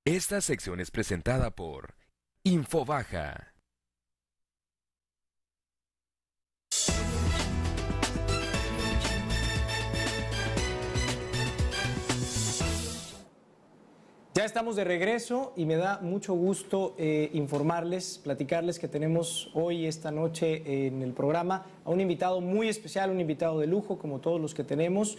Esta sección es presentada por Infobaja. Ya estamos de regreso y me da mucho gusto informarles, platicarles que tenemos hoy, esta noche en el programa, a un invitado muy especial, un invitado de lujo, como todos los que tenemos.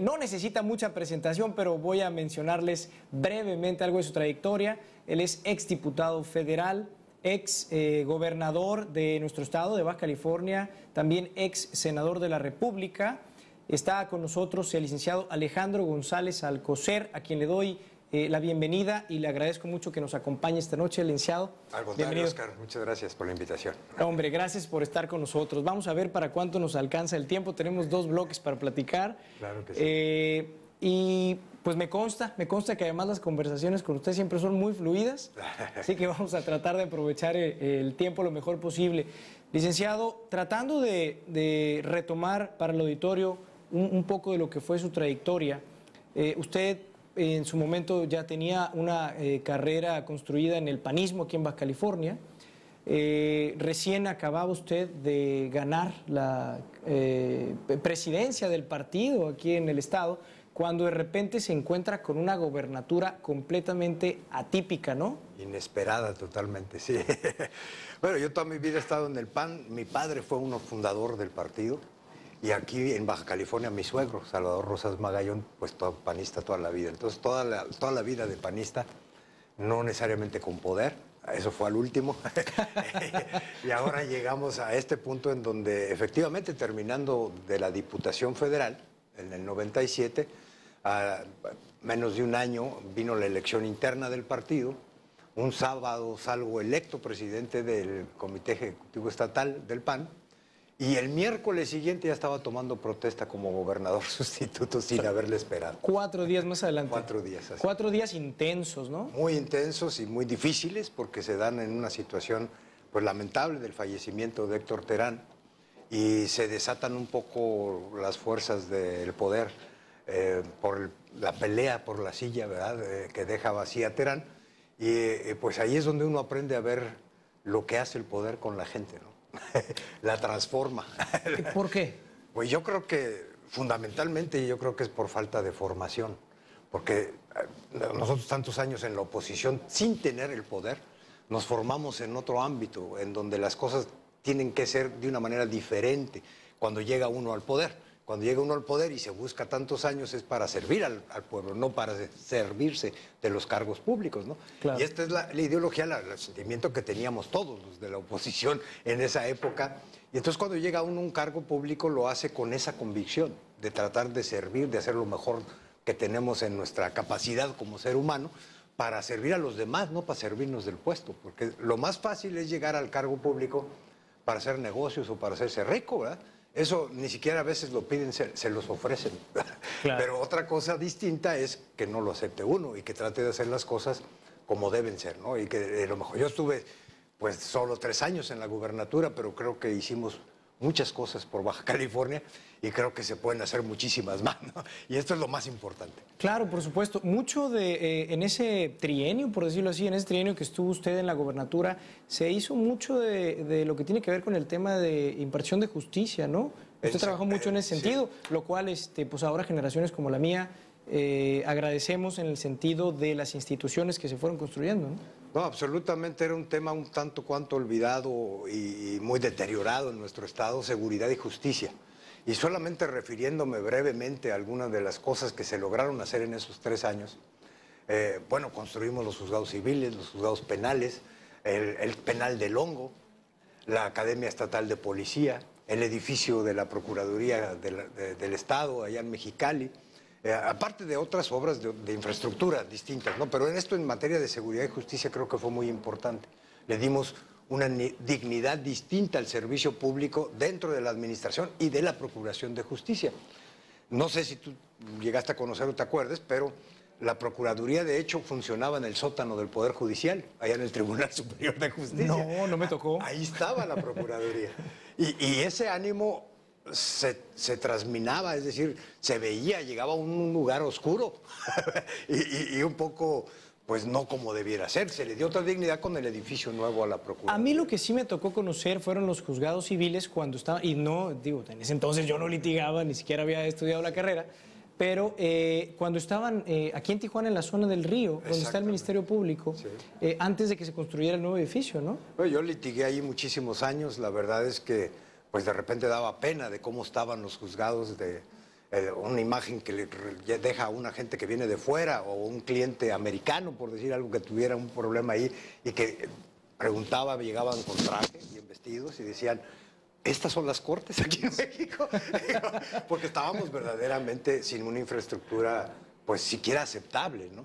No necesita mucha presentación, pero voy a mencionarles brevemente algo de su trayectoria. Él es exdiputado federal, ex gobernador de nuestro estado, de Baja California, también ex senador de la República. Está con nosotros el licenciado Alejandro González Alcocer, a quien le doy la bienvenida y le agradezco mucho que nos acompañe esta noche, licenciado. Al contrario, Oscar, muchas gracias por la invitación. Hombre, gracias por estar con nosotros. Vamos a ver para cuánto nos alcanza el tiempo. Tenemos 2 bloques para platicar. Claro que sí. Y pues me consta que además las conversaciones con usted siempre son muy fluidas, así que vamos a tratar de aprovechar el tiempo lo mejor posible. Licenciado, tratando de retomar para el auditorio un poco de lo que fue su trayectoria, usted en su momento ya tenía una carrera construida en el panismo aquí en Baja California. Recién acababa usted de ganar la presidencia del partido aquí en el estado, cuando de repente se encuentra con una gobernatura completamente atípica, ¿no? Inesperada totalmente, sí. Bueno, yo toda mi vida he estado en el PAN. Mi padre fue uno fundador del partido. Y aquí en Baja California mi suegro, Salvador Rosas Magallón, pues todo panista toda la vida. Entonces toda la vida de panista, no necesariamente con poder, eso fue al último. Y ahora llegamos a este punto en donde efectivamente terminando de la Diputación Federal, en el 97, a menos de un año vino la elección interna del partido. Un sábado salgo electo presidente del Comité Ejecutivo Estatal del PAN. Y el miércoles siguiente ya estaba tomando protesta como gobernador sustituto sin haberle esperado. 4 días más adelante. 4 días. Así. 4 días intensos, ¿no? Muy intensos y muy difíciles porque se dan en una situación pues lamentable del fallecimiento de Héctor Terán y se desatan un poco las fuerzas del poder por la pelea por la silla, ¿verdad? Que deja vacía Terán. Y pues ahí es donde uno aprende a ver lo que hace el poder con la gente, ¿no? La transforma. ¿Por qué? Pues yo creo que fundamentalmente yo creo que es por falta de formación, porque nosotros tantos años en la oposición sin tener el poder nos formamos en otro ámbito en donde las cosas tienen que ser de una manera diferente cuando llega uno al poder. Cuando llega uno al poder y se busca tantos años es para servir al pueblo, no para servirse de los cargos públicos, ¿no? Claro. Y esta es la ideología, el sentimiento que teníamos todos los de la oposición en esa época. Y entonces cuando llega uno a un cargo público lo hace con esa convicción de tratar de servir, de hacer lo mejor que tenemos en nuestra capacidad como ser humano para servir a los demás, no para servirnos del puesto. Porque lo más fácil es llegar al cargo público para hacer negocios o para hacerse rico, ¿verdad? Eso ni siquiera a veces lo piden, se los ofrecen. Claro. Pero otra cosa distinta es que no lo acepte uno y que trate de hacer las cosas como deben ser, ¿no? Y que a lo mejor yo estuve pues solo 3 años en la gubernatura, pero creo que hicimos muchas cosas por Baja California y creo que se pueden hacer muchísimas más, ¿no? Y esto es lo más importante. Claro, por supuesto. Mucho en ese trienio, por decirlo así, en ese trienio que estuvo usted en la gobernatura, se hizo mucho de lo que tiene que ver con el tema de impartición de justicia, ¿no? Usted trabajó mucho en ese sentido, lo cual pues ahora generaciones como la mía agradecemos en el sentido de las instituciones que se fueron construyendo, ¿no? No, absolutamente era un tema un tanto cuanto olvidado y muy deteriorado en nuestro estado, seguridad y justicia. Y solamente refiriéndome brevemente a algunas de las cosas que se lograron hacer en esos 3 años, bueno, construimos los juzgados civiles, los juzgados penales, el penal del Hongo, la Academia Estatal de Policía, el edificio de la Procuraduría del Estado allá en Mexicali, aparte de otras obras de infraestructura distintas, ¿no? Pero en esto, en materia de seguridad y justicia, creo que fue muy importante. Le dimos una dignidad distinta al servicio público dentro de la administración y de la Procuración de Justicia. No sé si tú llegaste a conocer o te acuerdes, pero la Procuraduría, de hecho, funcionaba en el sótano del Poder Judicial, allá en el Tribunal Superior de Justicia. No, no me tocó. Ahí estaba la Procuraduría. Y ese ánimo se trasminaba, es decir, se veía, llegaba a un lugar oscuro y un poco pues no como debiera ser. Se le dio otra dignidad con el edificio nuevo a la Procuraduría. A mí lo que sí me tocó conocer fueron los juzgados civiles cuando estaba, y no, digo, en ese entonces yo no litigaba, ni siquiera había estudiado la carrera, pero cuando estaban aquí en Tijuana, en la zona del Río, donde está el Ministerio Público, Sí. Antes de que se construyera el nuevo edificio, ¿no? Bueno, yo litigué ahí muchísimos años, la verdad es que pues de repente daba pena de cómo estaban los juzgados, de una imagen que le deja a una gente que viene de fuera o un cliente americano, por decir algo, que tuviera un problema ahí y que preguntaba, llegaban con traje, bien vestidos y decían, ¿estas son las cortes aquí en México? Porque estábamos verdaderamente sin una infraestructura, pues siquiera aceptable, ¿no?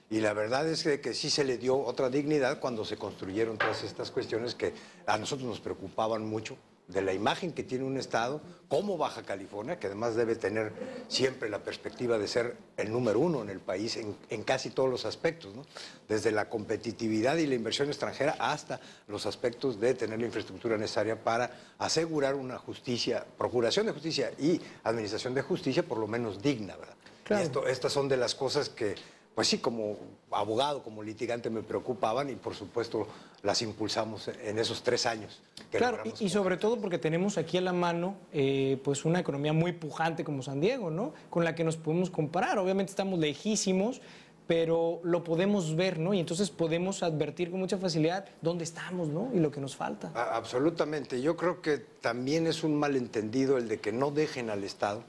Y la verdad es que sí se le dio otra dignidad cuando se construyeron todas estas cuestiones que a nosotros nos preocupaban mucho, de la imagen que tiene un estado como Baja California, que además debe tener siempre la perspectiva de ser el número uno en el país en casi todos los aspectos, ¿no? Desde la competitividad y la inversión extranjera hasta los aspectos de tener la infraestructura necesaria para asegurar una justicia, procuración de justicia y administración de justicia por lo menos digna, ¿verdad? Claro. Y estas son de las cosas que, pues sí, como abogado, como litigante me preocupaban y por supuesto las impulsamos en esos 3 años. Claro, y sobre todo porque tenemos aquí a la mano pues una economía muy pujante como San Diego, ¿no? Con la que nos podemos comparar. Obviamente estamos lejísimos, pero lo podemos ver, ¿no? Y entonces podemos advertir con mucha facilidad dónde estamos, ¿no? Y lo que nos falta. Absolutamente. Yo creo que también es un malentendido el de que no dejen al Estado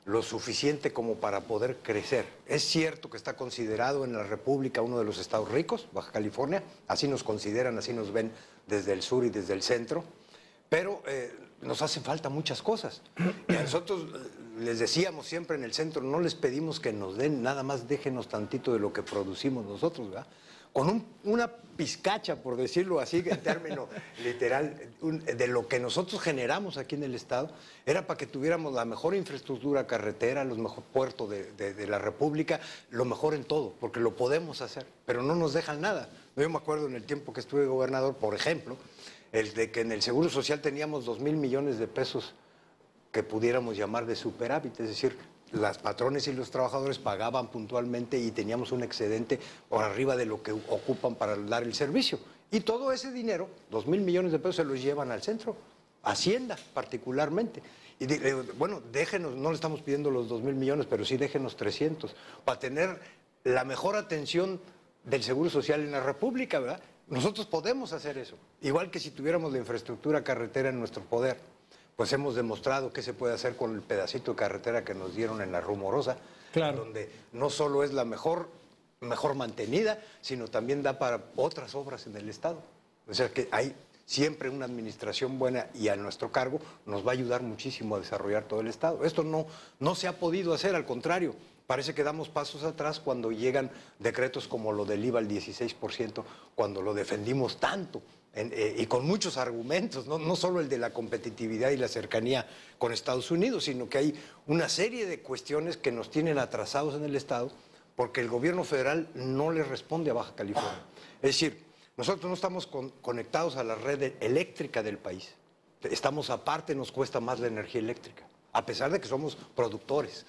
lo suficiente como para poder crecer. Es cierto que está considerado en la República uno de los estados ricos, Baja California, así nos consideran, así nos ven desde el sur y desde el centro, pero nos hacen falta muchas cosas. Y a nosotros les decíamos siempre en el centro, no les pedimos que nos den, nada más déjenos tantito de lo que producimos nosotros, ¿verdad? Con una pizcacha, por decirlo así, en término literal, de lo que nosotros generamos aquí en el Estado, era para que tuviéramos la mejor infraestructura carretera, los mejores puertos de la República, lo mejor en todo, porque lo podemos hacer, pero no nos dejan nada. Yo me acuerdo en el tiempo que estuve gobernador, por ejemplo, el de que en el Seguro Social teníamos 2,000 millones de pesos que pudiéramos llamar de superávit, es decir, las patrones y los trabajadores pagaban puntualmente y teníamos un excedente por arriba de lo que ocupan para dar el servicio. Y todo ese dinero, 2,000 millones de pesos, se los llevan al centro, Hacienda particularmente. Y bueno, déjenos, no le estamos pidiendo los 2,000 millones, pero sí déjenos 300, para tener la mejor atención del Seguro Social en la República, ¿verdad? Nosotros podemos hacer eso, igual que si tuviéramos la infraestructura carretera en nuestro poder. Pues hemos demostrado qué se puede hacer con el pedacito de carretera que nos dieron en la Rumorosa, claro, donde no solo es la mejor mantenida, sino también da para otras obras en el Estado. O sea que hay siempre una administración buena y a nuestro cargo nos va a ayudar muchísimo a desarrollar todo el Estado. Esto no se ha podido hacer, al contrario, parece que damos pasos atrás cuando llegan decretos como lo del IVA al 16%, cuando lo defendimos tanto. Y con muchos argumentos, no solo el de la competitividad y la cercanía con Estados Unidos, sino que hay una serie de cuestiones que nos tienen atrasados en el Estado porque el gobierno federal no le responde a Baja California. Es decir, nosotros no estamos conectados a la red eléctrica del país. Estamos aparte, nos cuesta más la energía eléctrica, a pesar de que somos productores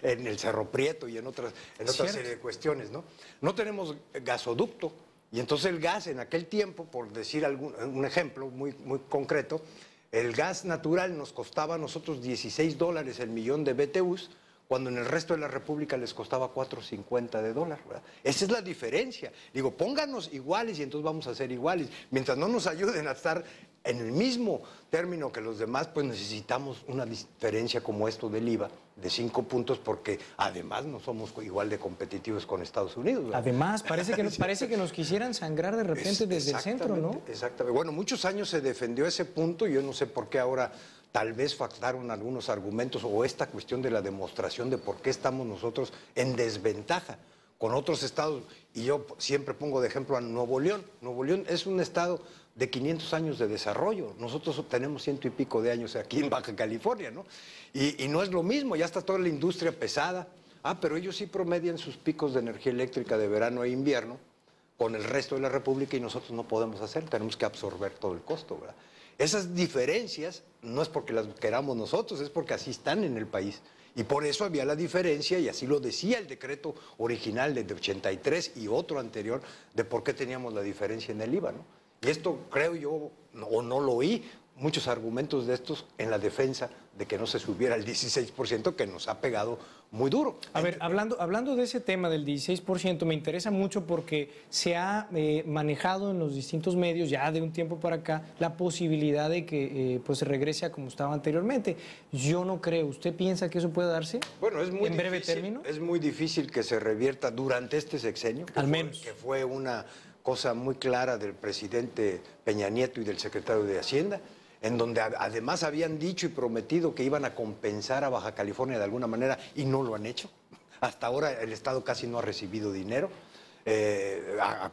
en el Cerro Prieto y en otra serie de cuestiones, ¿no? No tenemos gasoducto. Y entonces el gas en aquel tiempo, por decir un ejemplo muy concreto, el gas natural nos costaba a nosotros $16 el millón de BTUs, cuando en el resto de la República les costaba $4.50 de dólar, ¿verdad? Esa es la diferencia. Digo, pónganos iguales y entonces vamos a ser iguales. Mientras no nos ayuden a estar en el mismo término que los demás, pues necesitamos una diferencia como esto del IVA de 5 puntos, porque además no somos igual de competitivos con Estados Unidos, ¿verdad? Además, parece que nos quisieran sangrar de repente desde el centro, ¿no? Exactamente. Bueno, muchos años se defendió ese punto y yo no sé por qué ahora tal vez faltaron algunos argumentos o esta cuestión de la demostración de por qué estamos nosotros en desventaja con otros estados. Y yo siempre pongo de ejemplo a Nuevo León. Nuevo León es un estado de 500 años de desarrollo. Nosotros tenemos 100 y pico de años aquí en Baja California, ¿no? Y no es lo mismo, ya está toda la industria pesada. Pero ellos sí promedian sus picos de energía eléctrica de verano e invierno con el resto de la República y nosotros no podemos hacer, tenemos que absorber todo el costo, ¿verdad? Esas diferencias no es porque las queramos nosotros, es porque así están en el país. Y por eso había la diferencia, y así lo decía el decreto original de 83 y otro anterior, de por qué teníamos la diferencia en el IVA, ¿no? Y esto creo yo, o no lo oí, muchos argumentos de estos en la defensa de que no se subiera el 16%, que nos ha pegado muy duro. A ver, hablando de ese tema del 16%, me interesa mucho porque se ha manejado en los distintos medios ya de un tiempo para acá la posibilidad de que pues se regrese a como estaba anteriormente. Yo no creo. ¿Usted piensa que eso puede darse? Bueno, es muy en breve término. Es muy difícil que se revierta durante este sexenio. Al menos. Que fue una cosa muy clara del presidente Peña Nieto y del secretario de Hacienda, en donde además habían dicho y prometido que iban a compensar a Baja California de alguna manera y no lo han hecho. Hasta ahora el Estado casi no ha recibido dinero,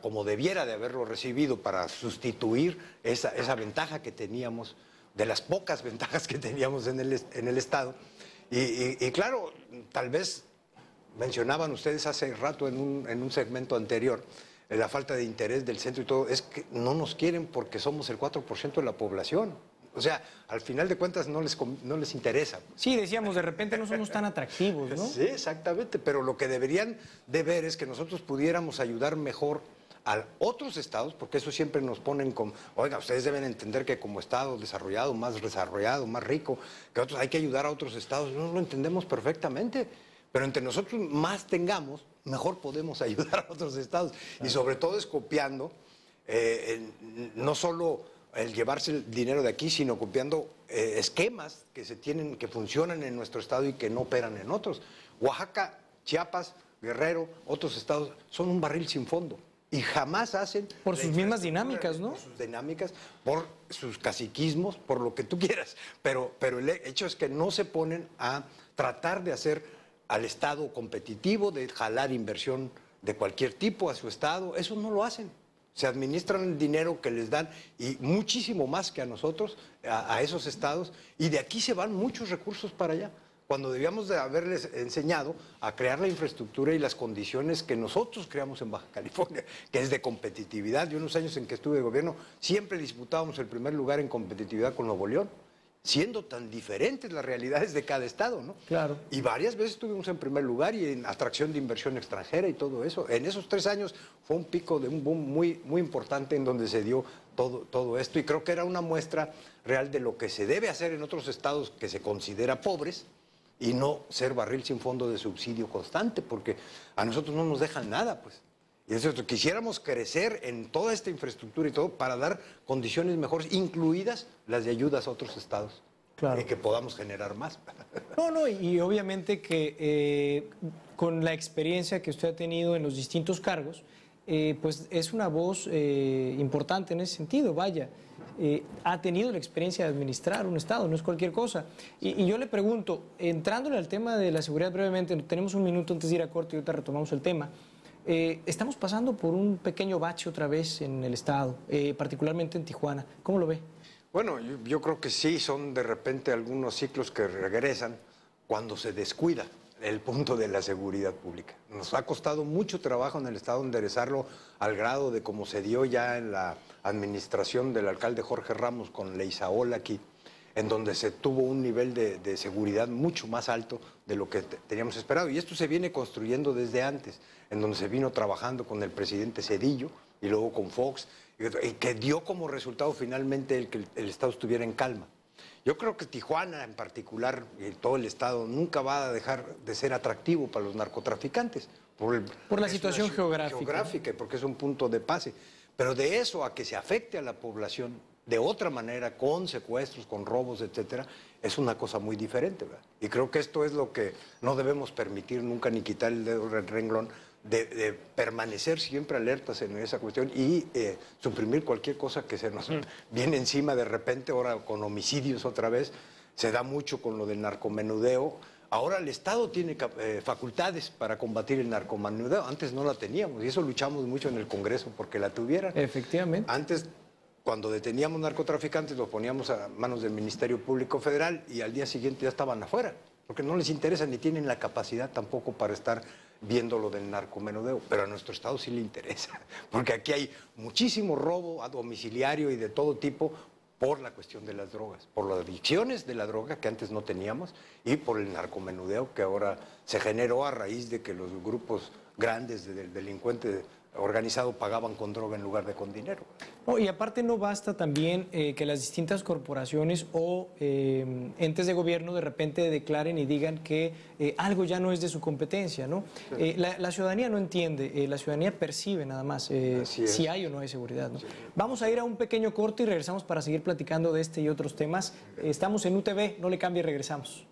como debiera de haberlo recibido para sustituir esa ventaja que teníamos, de las pocas ventajas que teníamos en el Estado. Y claro, tal vez mencionaban ustedes hace rato en un segmento anterior, la falta de interés del centro y todo, es que no nos quieren porque somos el 4% de la población. O sea, al final de cuentas no les interesa. Sí, decíamos, de repente no somos tan atractivos, ¿no? Sí, exactamente, pero lo que deberían de ver es que nosotros pudiéramos ayudar mejor a otros estados, porque eso siempre nos ponen como, oiga, ustedes deben entender que como estado desarrollado, más rico, que otros, hay que ayudar a otros estados. No lo entendemos perfectamente, pero entre nosotros más tengamos, mejor podemos ayudar a otros estados. Claro. Y sobre todo es copiando, no solo el llevarse el dinero de aquí, sino copiando esquemas que se tienen, que funcionan en nuestro estado y que no operan en otros. Oaxaca, Chiapas, Guerrero, otros estados son un barril sin fondo y jamás hacen... Por sus mismas dinámicas, ¿no? Por sus dinámicas, por sus caciquismos, por lo que tú quieras, pero el hecho es que no se ponen a tratar de hacer al estado competitivo, de jalar inversión de cualquier tipo a su estado. Eso no lo hacen. Se administran el dinero que les dan y muchísimo más que a nosotros, a esos estados, y de aquí se van muchos recursos para allá, cuando debíamos de haberles enseñado a crear la infraestructura y las condiciones que nosotros creamos en Baja California, que es de competitividad. Yo unos años en que estuve de gobierno siempre disputábamos el primer lugar en competitividad con Nuevo León, siendo tan diferentes las realidades de cada estado, ¿no? Claro. Y varias veces estuvimos en primer lugar y en atracción de inversión extranjera y todo eso. En esos 3 años fue un pico de un boom muy, muy importante en donde se dio todo esto, y creo que era una muestra real de lo que se debe hacer en otros estados que se considera pobres y no ser barril sin fondo de subsidio constante, porque a nosotros no nos dejan nada, pues. Y eso, quisiéramos crecer en toda esta infraestructura y todo para dar condiciones mejores, incluidas las de ayudas a otros estados. Claro. Y que podamos generar más. No, y obviamente que con la experiencia que usted ha tenido en los distintos cargos, pues es una voz importante en ese sentido, vaya. Ha tenido la experiencia de administrar un estado, no es cualquier cosa. Y yo le pregunto, entrándole al tema de la seguridad brevemente, tenemos un minuto antes de ir a corte y ahorita retomamos el tema. Estamos pasando por un pequeño bache otra vez en el estado, particularmente en Tijuana. ¿Cómo lo ve? Bueno, yo creo que sí, son de repente algunos ciclos que regresan cuando se descuida el punto de la seguridad pública. Nos ha costado mucho trabajo en el estado enderezarlo al grado de como se dio ya en la administración del alcalde Jorge Ramos con Leizaola aquí, en donde se tuvo un nivel de seguridad mucho más alto de lo que teníamos esperado. Y esto se viene construyendo desde antes, en donde se vino trabajando con el presidente Zedillo y luego con Fox, y que dio como resultado finalmente el que el estado estuviera en calma. Yo creo que Tijuana en particular, y todo el estado, nunca va a dejar de ser atractivo para los narcotraficantes. Por la situación geográfica, porque es un punto de pase. Pero de eso a que se afecte a la población de otra manera, con secuestros, con robos, etcétera, es una cosa muy diferente, ¿verdad? Y creo que esto es lo que no debemos permitir nunca, ni quitar el dedo del renglón, de permanecer siempre alertas en esa cuestión y suprimir cualquier cosa que se nos viene encima de repente. Ahora con homicidios otra vez, se da mucho con lo del narcomenudeo. Ahora el Estado tiene facultades para combatir el narcomenudeo, antes no la teníamos y eso luchamos mucho en el Congreso porque la tuvieran. Efectivamente. Antes, cuando deteníamos narcotraficantes, los poníamos a manos del Ministerio Público Federal y al día siguiente ya estaban afuera, porque no les interesa ni tienen la capacidad tampoco para estar viendo lo del narcomenudeo, pero a nuestro estado sí le interesa, porque aquí hay muchísimo robo a domiciliario y de todo tipo, por la cuestión de las drogas, por las adicciones de la droga que antes no teníamos y por el narcomenudeo que ahora se generó a raíz de que los grupos grandes del delincuente organizado pagaban con droga en lugar de con dinero. No, y aparte no basta también que las distintas corporaciones o entes de gobierno de repente declaren y digan que algo ya no es de su competencia, ¿no? La ciudadanía no entiende, la ciudadanía percibe nada más si hay o no hay seguridad, ¿no? Sí. Vamos a ir a un pequeño corte y regresamos para seguir platicando de este y otros temas. Estamos en UTV, no le cambie, regresamos.